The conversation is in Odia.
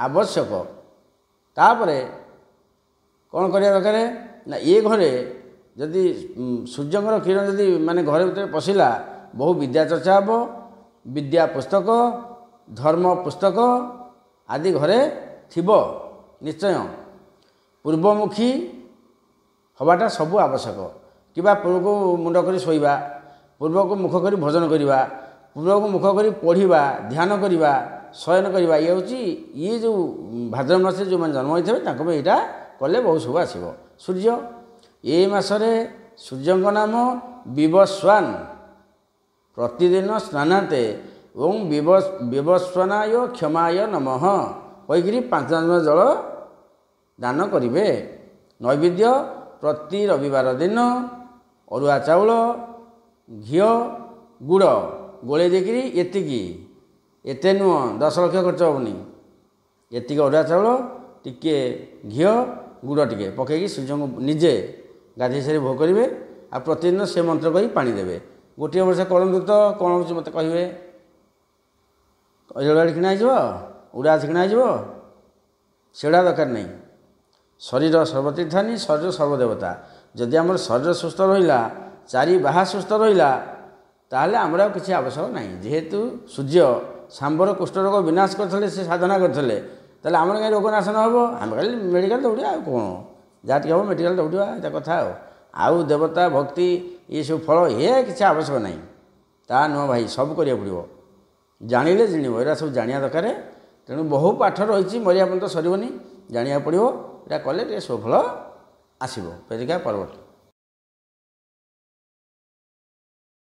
ଆବଶ୍ୟକ। ତାପରେ କ'ଣ କରିବା ଦରକାର ନା ଏ ଘରେ ଯଦି ସୂର୍ଯ୍ୟଙ୍କର କିରଣ ଯଦି ମାନେ ଘର ଭିତରେ ପଶିଲା ବହୁ ବିଦ୍ୟା ଚର୍ଚ୍ଚା ହେବ, ବିଦ୍ୟା ପୁସ୍ତକ ଧର୍ମ ପୁସ୍ତକ ଆଦି ଘରେ ଥିବ ନିଶ୍ଚୟ। ପୂର୍ବମୁଖୀ ହେବାଟା ସବୁ ଆବଶ୍ୟକ। କିମ୍ବା ପୂର୍ବକୁ ମୁଣ୍ଡ କରି ଶୋଇବା, ପୂର୍ବକୁ ମୁଖ କରି ଭୋଜନ କରିବା, ପୂର୍ବକୁ ମୁଖ କରି ପଢ଼ିବା, ଧ୍ୟାନ କରିବା, ଶୟନ କରିବା, ଇଏ ହେଉଛି ଇଏ ଯେଉଁ ଭାଦ୍ରବ ମାସରେ ଯେଉଁମାନେ ଜନ୍ମ ହୋଇଥିବେ ତାଙ୍କ ପାଇଁ ଏଇଟା କଲେ ବହୁତ ଶୁଭ ଆସିବ। ସୂର୍ଯ୍ୟ ଏଇ ମାସରେ ସୂର୍ଯ୍ୟଙ୍କ ନାମ ବିବସ୍ୱାନ, ପ୍ରତିଦିନ ସ୍ନାନାନ୍ତେ ଏବଂ ବିବସ୍ୱାନାୟ କ୍ଷମାୟ ନମଃ କହିକିରି 5 ଜନ୍ମ ଜଳ ଦାନ କରିବେ। ନୈବେଦ୍ୟ ପ୍ରତି ରବିବାର ଦିନ ଅରୁଆ ଚାଉଳ, ଘିଅ, ଗୁଡ଼ ଗୋଳେଇ ଦେଇକିରି ଏତେ ନୁହଁ 10 ଲକ୍ଷ ଖର୍ଚ୍ଚ ହେବନି, ଏତିକି ଅରୁଆ ଚାଉଳ ଟିକିଏ ଘିଅ ଗୁଡ଼ ଟିକେ ପକାଇକି ସୂର୍ଯ୍ୟଙ୍କୁ ନିଜେ ଗାଧୋଇ ସାରି ଭୋଗ କରିବେ। ଆଉ ପ୍ରତିଦିନ ସେ ମନ୍ତ୍ର କହି ପାଣି ଦେବେ। ଗୋଟିଏ ବର୍ଷ କରନ୍ତୁ ତ କ'ଣ ହେଉଛି ମୋତେ କହିବେ। ରେଳଗାଡ଼ି କିଣା ହେଇଯିବ, ଉଡ଼ାଜାହାଜ କିଣା ହେଇଯିବ, ସେଗୁଡ଼ା ଦରକାର ନାହିଁ। ଶରୀର ସର୍ବତୀର୍ଥାନୀ, ଶରୀର ସର୍ବଦେବତା। ଯଦି ଆମର ଶରୀର ସୁସ୍ଥ ରହିଲା, ଚାରି ବାହା ସୁସ୍ଥ ରହିଲା, ତାହେଲେ ଆମର ଆଉ କିଛି ଆବଶ୍ୟକ ନାହିଁ। ଯେହେତୁ ସୂର୍ଯ୍ୟ ଶାମ୍ବର କୁଷ୍ଠରୋଗ ବିନାଶ କରିଥିଲେ, ସେ ସାଧନା କରିଥିଲେ, ତାହେଲେ ଆମର କାହିଁ ରୋଗ ନାଶ ନ ହେବ? ଆମେ ଖାଲି ମେଡ଼ିକାଲ ଦୌଡ଼ିବା, ଆଉ କ'ଣ ଯାହା ଟିକେ ହେବ ମେଡ଼ିକାଲ ଦୌଡ଼ିବା, ଏଇଟା କଥା। ଆଉ ଦେବତା ଭକ୍ତି ଏସବୁ ଫଳ କିଛି ଆବଶ୍ୟକ ନାହିଁ। ତା ନୁହଁ ଭାଇ, ସବୁ କରିବାକୁ ପଡ଼ିବ। ଜାଣିଲେ ଜିଣିବ, ଏରା ସବୁ ଜାଣିବା ଦରକାର। ତେଣୁ ବହୁ ପାଠ ରହିଛି, ମରିବା ପର୍ଯ୍ୟନ୍ତ ସରିବନି, ଜାଣିବାକୁ ପଡ଼ିବ। ଏଇଟା କଲେ ଟିକେ ସୁଫଳ ଆସିବ। ପରୀକ୍ଷା ପରବର୍ତ୍ତୀ